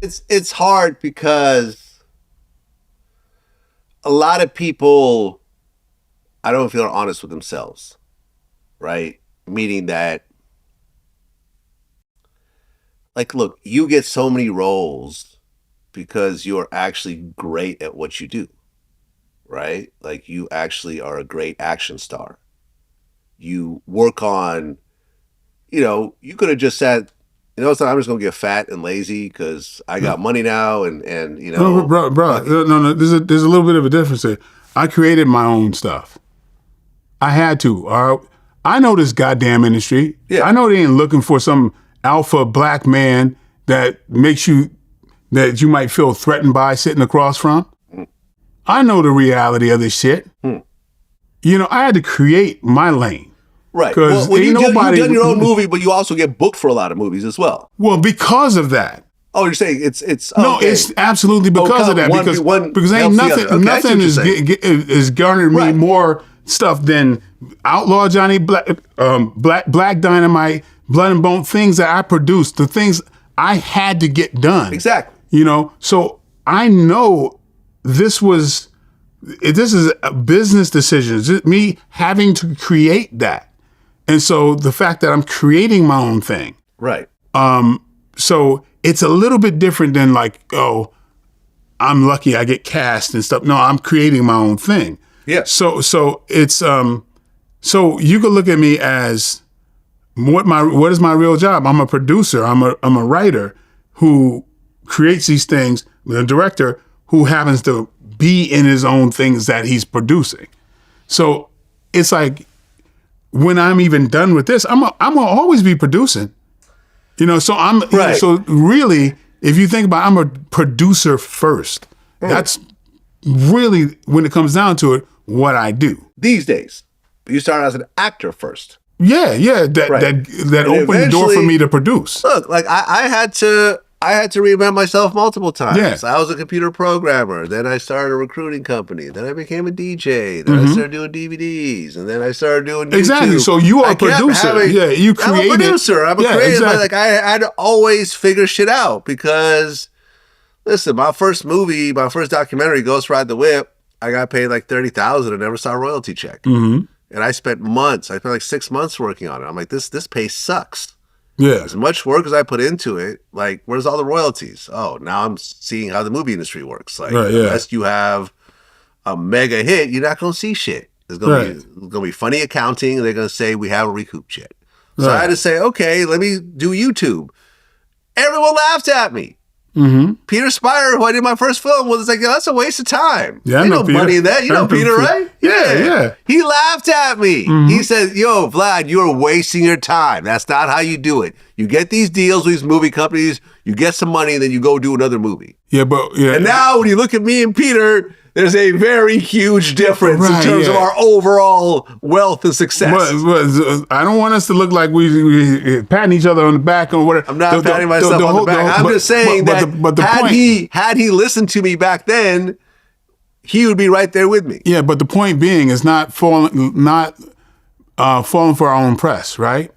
It's hard because a lot of people, I don't feel honest with themselves, right? Meaning that, like, look, you get so many roles because you're actually great at what you do, right? Like, you actually are a great action star. You work on, you could have just said, it's not, I'm just gonna get fat and lazy because I got money now, and No, bro, fuck it. no. There's a little bit of a difference there. I created my own stuff. I had to. I know this goddamn industry. Yeah. I know they ain't looking for some alpha black man that you might feel threatened by sitting across from. I know the reality of this shit. I had to create my lane. Right. Because Well, you've done your own movie, but you also get booked for a lot of movies as well. Well, because of that. Oh, you're saying it's No, okay. it's absolutely because of that. Because ain't nothing is garnered me more stuff than Outlaw Johnny Black Dynamite, Blood and Bone, things that I produced, the things I had to get done. Exactly. So I know this is a business decision. It's me having to create that. And so the fact that I'm creating my own thing. Right. So it's a little bit different than like, oh, I'm lucky I get cast and stuff. No, I'm creating my own thing. Yeah. So it's so you could look at me as what is my real job? I'm a producer. I'm a writer who creates these things, a director who happens to be in his own things that he's producing. So it's like when I'm even done with this, I'm gonna always be producing. So I'm right. So really, if you think about it, I'm a producer first. That's really, when it comes down to it, what I do. These days. You started as an actor first. Yeah. That opened the door for me to produce. Look, like I had to reinvent myself multiple times. Yeah. I was a computer programmer. Then I started a recruiting company. Then I became a DJ. Then I started doing DVDs. And then I started doing YouTube. Exactly. So you are a producer. You created. I'm a producer. I'm a creative. Exactly. Like, I had to always figure shit out because, listen, my first documentary, Ghost Ride the Whip, I got paid like $30,000 and never saw a royalty check. Mm-hmm. And I spent like 6 months working on it. I'm like, this pay sucks. Yeah. As much work as I put into it, like, where's all the royalties? Oh, now I'm seeing how the movie industry works. Like, unless you have a mega hit, you're not going to see shit. There's going to be funny accounting, and they're going to say, we haven't recouped yet. So I had to say, okay, let me do YouTube. Everyone laughed at me. Mm-hmm. Peter Spire, who I did my first film, was like, that's a waste of time. Yeah, Ain't no money in that. You know Peter, right? Yeah. He laughed at me. Mm-hmm. He said, yo, Vlad, you're wasting your time. That's not how you do it. You get these deals with these movie companies, you get some money, and then you go do another movie. Yeah, but And now when you look at me and Peter, there's a very huge difference in terms of our overall wealth and success. But I don't want us to look like we patting each other on the back or whatever. I'm not patting myself on the back. I'm just saying that had he listened to me back then, he would be right there with me. Yeah, but the point being is not falling for our own press, right?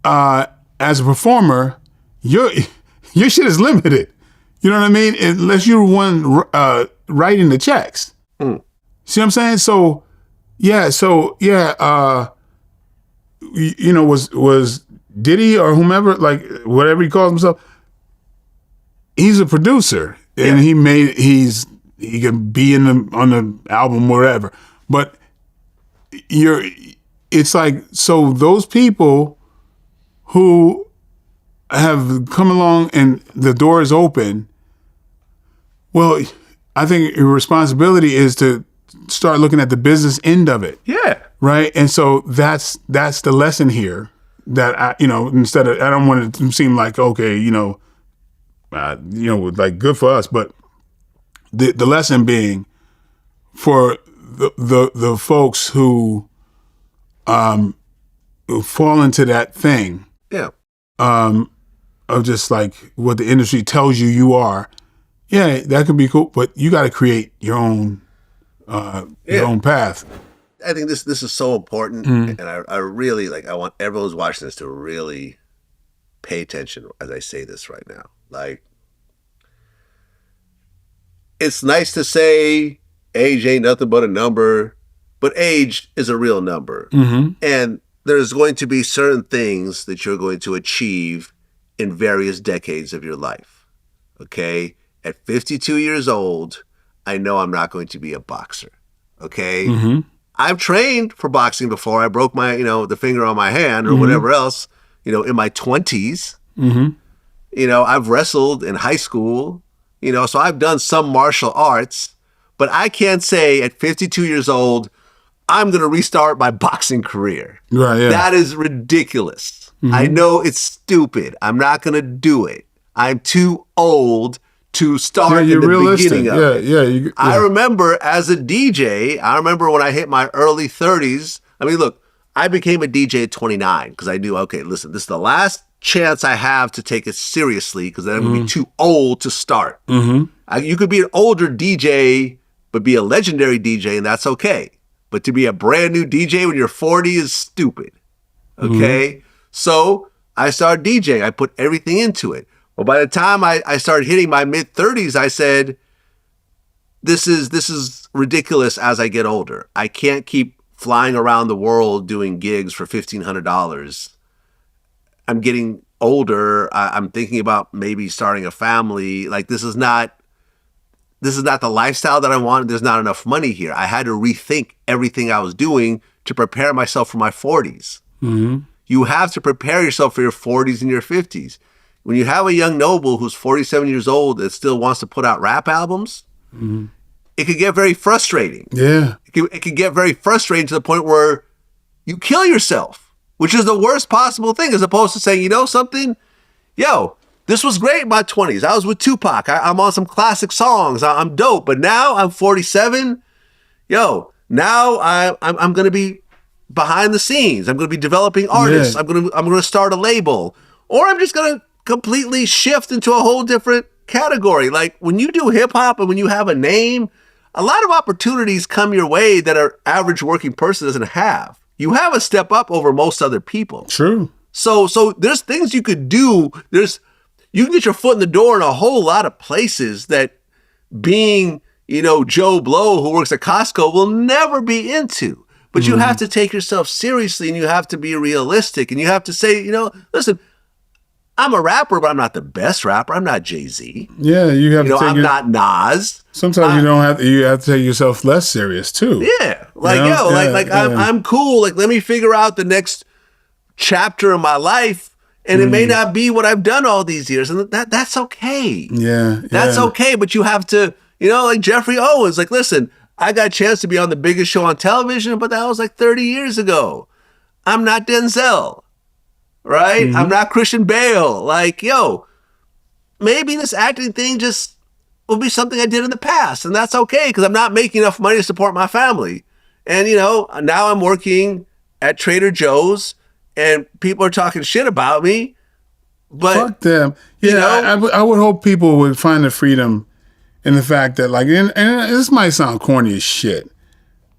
As a performer, your shit is limited. You know what I mean? Unless you're one writing the checks. See what I'm saying? Was Diddy or whomever, like whatever he calls himself, he's a producer and he can be on the album, whatever. But it's like, so those people who have come along and the door is open. Well, I think your responsibility is to start looking at the business end of it. Yeah. Right. And so that's the lesson here, that instead of, I don't want it to seem like, okay, like good for us, but the lesson being for the folks who fall into that thing. Yeah. Of just like what the industry tells you are. Yeah, that could be cool, but you got to create your own path. I think this is so important, and I really I want everyone who's watching this to really pay attention as I say this right now. Like, it's nice to say age ain't nothing but a number, but age is a real number. Mm-hmm. And there's going to be certain things that you're going to achieve in various decades of your life. Okay? At 52 years old, I know I'm not going to be a boxer. Okay? Mm-hmm. I've trained for boxing before. I broke my, the finger on my hand or whatever else, in my 20s. Mm-hmm. I've wrestled in high school, so I've done some martial arts, but I can't say at 52 years old, I'm going to restart my boxing career. Right, yeah. That is ridiculous. Mm-hmm. I know it's stupid. I'm not going to do it. I'm too old to start in the beginning of it. Yeah. I remember as a DJ, when I hit my early 30s, I mean, look, I became a DJ at 29 because I knew, okay, listen, this is the last chance I have to take it seriously because then I'm going to be too old to start. Mm-hmm. You could be an older DJ, but be a legendary DJ, and that's okay. But to be a brand new DJ when you're 40 is stupid. Okay? Mm-hmm. So I started DJing. I put everything into it. Well, by the time I started hitting my mid-30s, I said, this is ridiculous as I get older. I can't keep flying around the world doing gigs for $1,500. I'm getting older. I'm thinking about maybe starting a family. Like, this is not the lifestyle that I wanted. There's not enough money here. I had to rethink everything I was doing to prepare myself for my 40s. Mm-hmm. You have to prepare yourself for your 40s and your 50s. When you have a young noble who's 47 years old that still wants to put out rap albums, it could get very frustrating. Yeah. It could get very frustrating to the point where you kill yourself, which is the worst possible thing, as opposed to saying, you know something? Yo, this was great in my 20s. I was with Tupac. I'm on some classic songs. I'm dope. But now I'm 47. Yo, now I'm going to be behind the scenes. I'm going to be developing artists. Yeah. I'm going to start a label. Or I'm just going to completely shift into a whole different category. Like, when you do hip hop and when you have a name, a lot of opportunities come your way that an average working person doesn't have. You have a step up over most other people. True. So there's things you could do. You can get your foot in the door in a whole lot of places that being, Joe Blow who works at Costco will never be into. But you have to take yourself seriously, and you have to be realistic, and you have to say, listen, I'm a rapper, but I'm not the best rapper. I'm not Jay-Z. Yeah, you have to take I'm not Nas. Sometimes you have to take yourself less serious too. Yeah. I'm cool. Like, let me figure out the next chapter of my life, and it may not be what I've done all these years, and that's okay. Yeah. That's okay, but you have to, like Jeffrey Owens, like, listen, I got a chance to be on the biggest show on television, but that was like 30 years ago. I'm not Denzel. Right? Mm-hmm. I'm not Christian Bale. Like, maybe this acting thing just will be something I did in the past, and that's okay because I'm not making enough money to support my family. And, now I'm working at Trader Joe's, and people are talking shit about me. But fuck them. Yeah, I would hope people would find the freedom in the fact that, like, and this might sound corny as shit,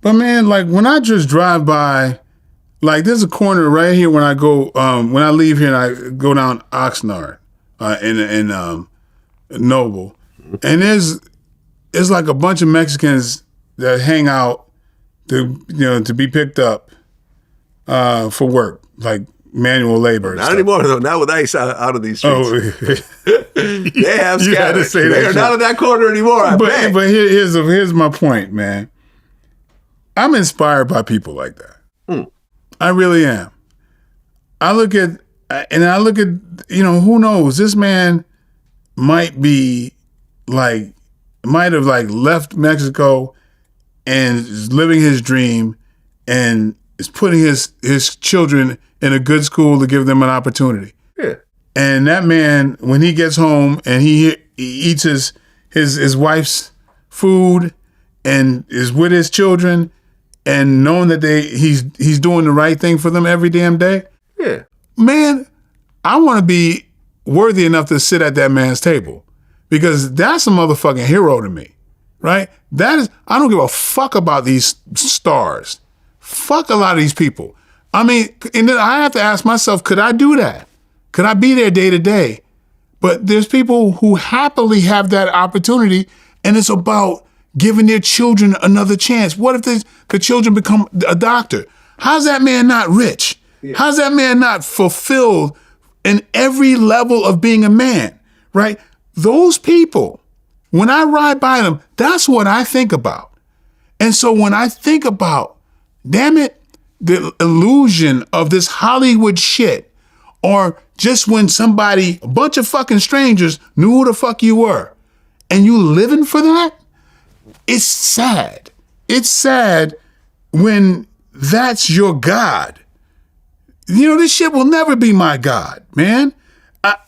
but man, like, when I just drive by. Like, there's a corner right here when I go, when I leave here and I go down Oxnard in Noble. And there's like a bunch of Mexicans that hang out to be picked up for work, like manual labor. Not anymore, though. Not with ICE out of these streets. They have scattered. They are not in that corner anymore, But here's my point, man. I'm inspired by people like that. I really am. I look at, who knows? This man might have left Mexico and is living his dream and is putting his children in a good school to give them an opportunity. Yeah. And that man, when he gets home and he eats his wife's food and is with his children, and knowing that he's doing the right thing for them every damn day. Yeah. Man, I want to be worthy enough to sit at that man's table because that's a motherfucking hero to me, right? I don't give a fuck about these stars. Fuck a lot of these people. I mean, and then I have to ask myself, could I do that? Could I be there day to day? But there's people who happily have that opportunity And it's about giving their children another chance. What if the children become a doctor? How's that man not rich? Yeah. How's that man not fulfilled in every level of being a man, right? Those people, when I ride by them, that's what I think about. And so when I think about, damn it, the illusion of this Hollywood shit, or just when somebody, a bunch of fucking strangers knew who the fuck you were, and you living for that, it's sad. It's sad when that's your God. You know, this shit will never be my God, man.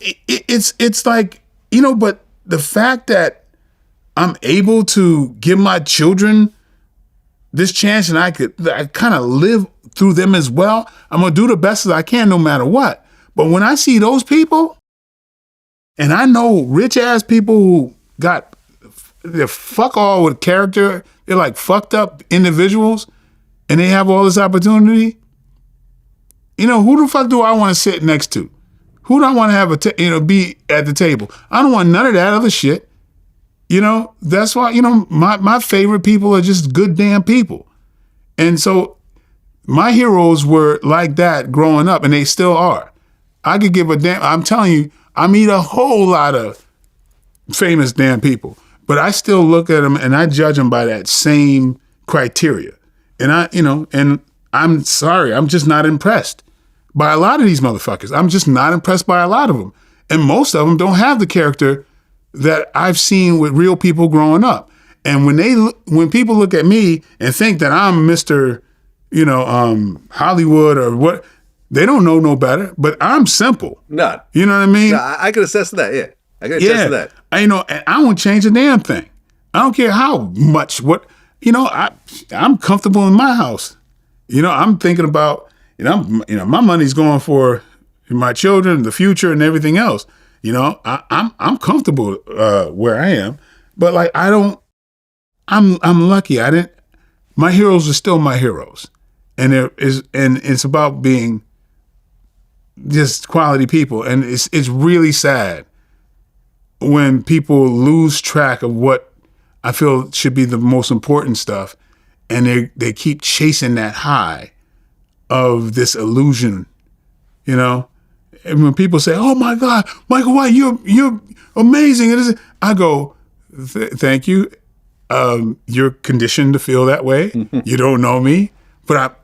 It's like, you know, but the fact that I'm able to give my children this chance and I kind of live through them as well, I'm going to do the best that I can no matter what. But when I see those people, and I know rich ass people who they're fuck all with character, they're like fucked up individuals, and they have all this opportunity, you know, who the fuck do I want to sit next to? Who do I want to have be at the table? I don't want none of that other shit. You know, that's why, you know, my favorite people are just good damn people. And so my heroes were like that growing up, and they still are. I could give a damn. I'm telling you, I meet a whole lot of famous damn people, but I still look at them and I judge them by that same criteria. And and I'm sorry, I'm just not impressed by a lot of these motherfuckers. I'm just not impressed by a lot of them. And most of them don't have the character that I've seen with real people growing up. And when people look at me and think that I'm Mr., Hollywood or what, they don't know no better, but I'm simple. None. You know what I mean? No, I can attest to that, yeah. I can attest to that. And I won't change a damn thing. I don't care how much, I'm comfortable in my house. I'm thinking about, my money's going for my children, the future, and everything else. I'm comfortable where I am, but I'm lucky. My heroes are still my heroes, and it's about being just quality people, and it's really sad when people lose track of what I feel should be the most important stuff, and they keep chasing that high of this illusion, And when people say, "Oh my God, Michael White, you're amazing," I go, "Thank you. You're conditioned to feel that way. You don't know me, but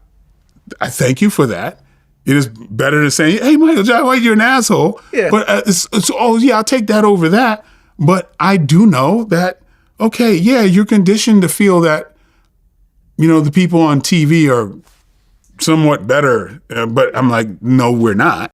I thank you for that. It is better than saying, 'Hey, Michael Jai White, you're an asshole.'" Yeah. But I'll take that over that. But I do know that, okay, yeah, you're conditioned to feel that, the people on TV are somewhat better. But I'm like, no, we're not.